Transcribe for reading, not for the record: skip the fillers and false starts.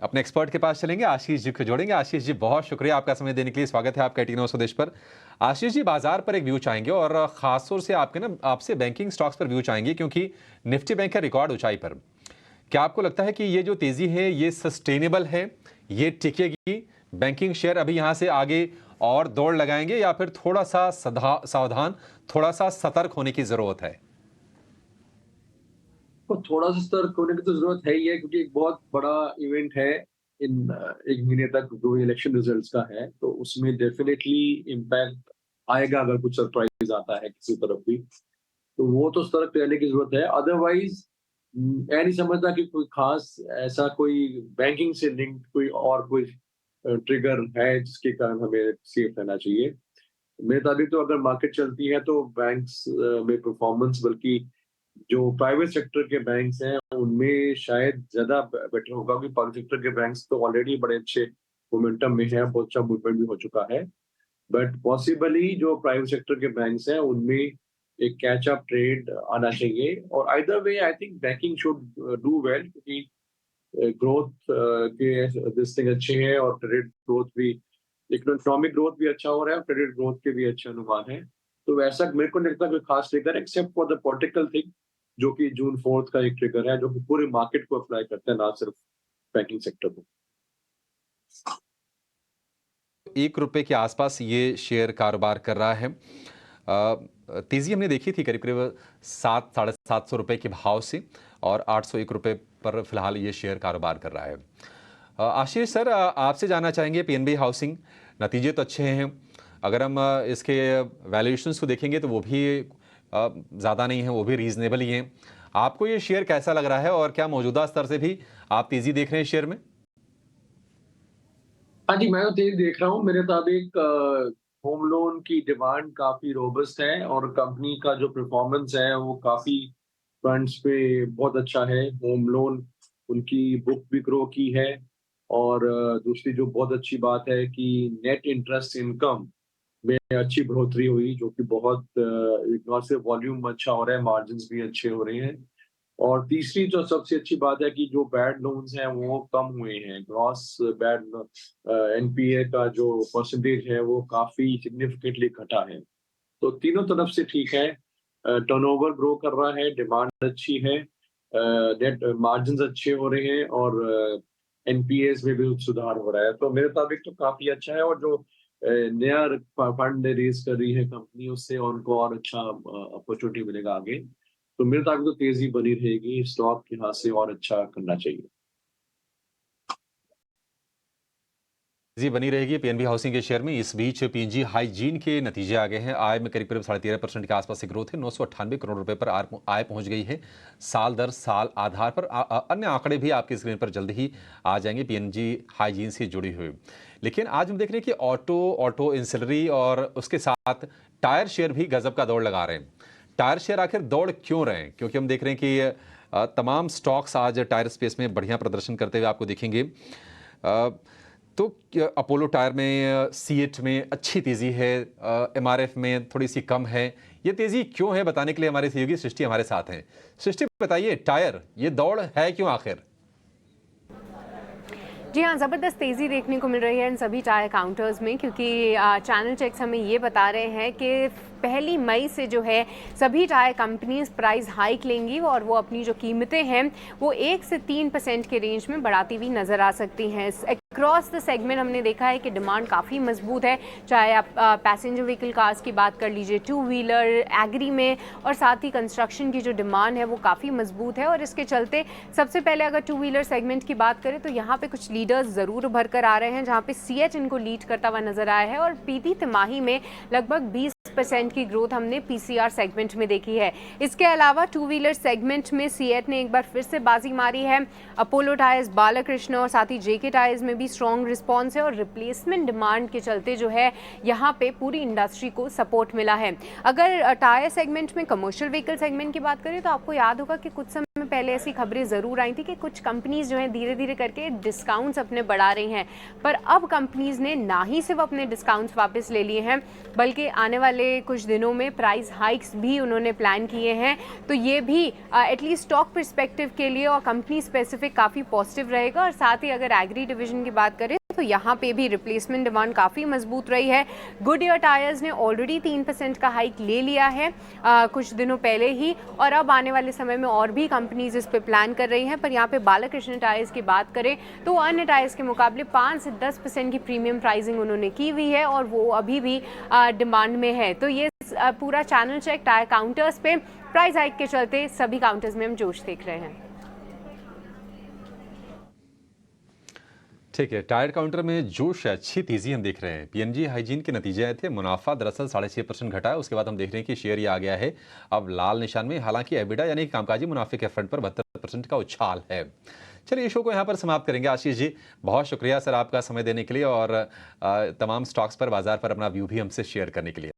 अपने एक्सपर्ट के पास चलेंगे, आशीष जी को जोड़ेंगे। आशीष जी, बहुत शुक्रिया आपका समय देने के लिए। स्वागत है आपका टीनो स्वदेश पर। आशीष जी, बाजार पर एक व्यू चाहेंगे और खासतौर से आपसे बैंकिंग स्टॉक्स पर व्यू चाहेंगे, क्योंकि निफ्टी बैंक है रिकॉर्ड ऊंचाई पर। क्या आपको लगता है कि ये जो तेजी है ये सस्टेनेबल है, ये टिकेगी? बैंकिंग शेयर अभी यहाँ से आगे और दौड़ लगाएंगे या फिर थोड़ा सा सावधान, थोड़ा सा सतर्क होने की जरूरत है? तो थोड़ा सा सतर्क होने की तो जरूरत है ही है, क्योंकि एक बहुत बड़ा इवेंट है इन एक महीने तक जो इलेक्शन रिजल्ट्स का है, तो उसमें डेफिनेटली इम्पैक्ट आएगा अगर कुछ सरप्राइज आता है किसी तरफ भी। तो वो तो सतर्क रहने की जरूरत है। अदरवाइज मैं नहीं समझता कि कोई खास ऐसा कोई बैंकिंग से लिंक्ड कोई और कोई ट्रिगर है जिसके कारण हमें सेफ रहना चाहिए। मेरे मुताबिक तो अगर मार्केट चलती है तो बैंक्स में परफॉर्मेंस, बल्कि जो प्राइवेट सेक्टर के बैंक्स हैं उनमें शायद ज्यादा बेटर होगा, क्योंकि पब्लिक सेक्टर के बैंक्स तो ऑलरेडी बड़े अच्छे मोमेंटम में है, बहुत अच्छा मूवमेंट भी हो चुका है। बट पॉसिबली जो प्राइवेट सेक्टर के बैंक्स हैं उनमें एक कैच अप ट्रेड आना चाहिए। और either way I think banking should do well, क्योंकि ग्रोथ के दिस थिंग अच्छे हैं और क्रेडिट ग्रोथ भी, इकोनॉमिक ग्रोथ भी अच्छा हो रहा है और क्रेडिट ग्रोथ के भी अच्छे अनुमान है। तो वैसा मेरे को नहीं लगता कोई खास trigger except for the political thing, जो कि जून 4 का एक ट्रिगर है जो कि पूरे मार्केट को अप्लाई करता है, ना सिर्फ बैंकिंग सेक्टर को। ₹1 के आसपास ये शेयर कारोबार कर रहा है। तेजी हमने देखी थी करीब करीब 7 साढ़े 700 रुपए के भाव से, और ₹801 पर फिलहाल ये शेयर कारोबार कर रहा है। आशीष सर, आपसे जानना चाहेंगे, पीएनबी हाउसिंग नतीजे तो अच्छे हैं। अगर हम इसके वैल्यूएशंस को देखेंगे तो वो भी ज़्यादा नहीं है, वो भी रीजनेबल ही हैं। आपको ये शेयर कैसा लग रहा है और क्या मौजूदा स्तर से भी आप तेजी देख रहे हैं शेयर में? हाँ जी, मैं तो तेज देख रहा हूँ। मेरे मुताबिक होम लोन की डिमांड काफी रोबस्ट है और कंपनी का जो परफॉर्मेंस है वो काफी फ्रंट्स पे बहुत अच्छा है। होम लोन उनकी बुक भी ग्रो की है। और दूसरी जो बहुत अच्छी बात है कि नेट इंटरेस्ट इनकम में अच्छी बढ़ोतरी हुई, जो कि बहुत एक बार से वॉल्यूम अच्छा हो रहा है, मार्जिन्स भी अच्छे हो रहे हैं। और तीसरी जो सबसे अच्छी बात है कि जो बैड लोन्स हैं वो कम हुए हैं। ग्रॉस बैड एनपीए का जो परसेंटेज है वो काफी सिग्निफिकेंटली घटा है। तो तीनों तरफ से ठीक है। टर्नओवर ग्रो कर रहा है, डिमांड अच्छी है, नेट मार्जिन्स अच्छे हो रहे हैं और एनपीएस में भी सुधार हो रहा है। तो मेरे मुताबिक तो काफी अच्छा है। और जो नया फंड रेज कर रही है कंपनी, उससे उनको और अच्छा अपॉर्चुनिटी मिलेगा आगे। तो मेरे मुताबिक तो तेजी बनी रहेगी, स्टॉक यहाँ से और अच्छा करना चाहिए। जी बनी रहेगी पीएनबी हाउसिंग के शेयर में। इस बीच पीएनजी हाइजीन के नतीजे आ गए हैं। आय में करीब करीब 13.5% के आसपास से ग्रोथ है। 998 करोड़ रुपए पर आय पहुंच गई है साल दर साल आधार पर। अन्य आंकड़े भी आपकी स्क्रीन पर जल्द ही आ जाएंगे पीएनजी हाइजीन से जुड़ी हुई। लेकिन आज हम देख रहे हैं कि ऑटो इंसिलरी और उसके साथ टायर शेयर भी गजब का दौड़ लगा रहे हैं। टायर शेयर आखिर दौड़ क्यों रहे हैं? क्योंकि हम देख रहे हैं कि तमाम स्टॉक्स आज टायर स्पेस में बढ़िया प्रदर्शन करते हुए आपको दिखेंगे। तो अपोलो टायर में, सीएट में अच्छी तेजी है, एमआरएफ में थोड़ी सी कम है। ये तेजी क्यों है, बताने के लिए हमारे सहयोगी सृष्टि हमारे साथ हैं। सृष्टि, बताइए, टायर ये दौड़ है क्यों आखिर? जी हाँ, ज़बरदस्त तेज़ी देखने को मिल रही है इन सभी टायर काउंटर्स में, क्योंकि चैनल चेक्स हमें ये बता रहे हैं कि 1 मई से जो है सभी टायर कंपनीज प्राइस हाइक लेंगी और वो अपनी जो कीमतें हैं वो 1 से 3% के रेंज में बढ़ाती हुई नज़र आ सकती हैं। अक्रॉस द सेगमेंट हमने देखा है कि डिमांड काफ़ी मजबूत है, चाहे आप पैसेंजर व्हीकल कार्स की बात कर लीजिए, 2 व्हीलर, एग्री में, और साथ ही कंस्ट्रक्शन की जो डिमांड है वो काफ़ी मजबूत है। और इसके चलते सबसे पहले अगर 2 व्हीलर सेगमेंट की बात करें तो यहाँ पे कुछ लीडर्स ज़रूर उभर कर आ रहे हैं, जहाँ पे सीएट इनको लीड करता हुआ नजर आया है। और बीती तिमाही में लगभग 20% की ग्रोथ हमने पीसीआर सेगमेंट में देखी है। इसके अलावा 2 व्हीलर सेगमेंट में सीएट ने एक बार फिर से बाजी मारी है। अपोलो टायर्स, बालाकृष्ण और साथ ही जेके टायर्स में भी स्ट्रॉन्ग रिस्पॉन्स है और रिप्लेसमेंट डिमांड के चलते जो है यहाँ पे पूरी इंडस्ट्री को सपोर्ट मिला है। अगर टायर सेगमेंट में कमर्शियल व्हीकल सेगमेंट की बात करें तो आपको याद होगा कि कुछ समय समय पहले ऐसी खबरें ज़रूर आई थी कि कुछ कंपनीज जो हैं धीरे धीरे करके डिस्काउंट्स अपने बढ़ा रही हैं, पर अब कंपनीज ने ना ही सिर्फ अपने डिस्काउंट्स वापस ले लिए हैं बल्कि आने वाले कुछ दिनों में प्राइस हाइक्स भी उन्होंने प्लान किए हैं। तो ये भी एटलीस्ट स्टॉक पर्सपेक्टिव के लिए और कंपनी स्पेसिफिक काफ़ी पॉजिटिव रहेगा। और साथ ही अगर एग्री डिवीजन की बात करें तो यहाँ पे भी रिप्लेसमेंट डिमांड काफ़ी मजबूत रही है। गुडईयर टायर्स ने ऑलरेडी 3% का हाइक ले लिया है कुछ दिनों पहले ही, और अब आने वाले समय में और भी कंपनीज इस पे प्लान कर रही हैं। पर यहाँ पे बालाकृष्ण टायर्स की बात करें तो अन्य टायर्स के मुकाबले 5 से 10% की प्रीमियम प्राइसिंग उन्होंने की हुई है और वो अभी भी डिमांड में है। तो ये पूरा चैनल चेक टायर काउंटर्स पे प्राइस हाइक के चलते सभी काउंटर्स में हम जोश देख रहे हैं। ठीक है, टायर काउंटर में जोश है, अच्छी तेजी हम देख रहे हैं। पीएनजी हाइजीन के नतीजे आए थे, मुनाफा दरअसल 6.5% घटा है। उसके बाद हम देख रहे हैं कि शेयर ये आ गया है अब लाल निशान में। हालांकि एबिडा यानी कामकाजी मुनाफे के फ्रंट पर 72% का उछाल है। चलिए शो को यहाँ पर समाप्त करेंगे। आशीष जी, बहुत शुक्रिया सर आपका समय देने के लिए और तमाम स्टॉक्स पर, बाजार पर अपना व्यू भी हमसे शेयर करने के लिए।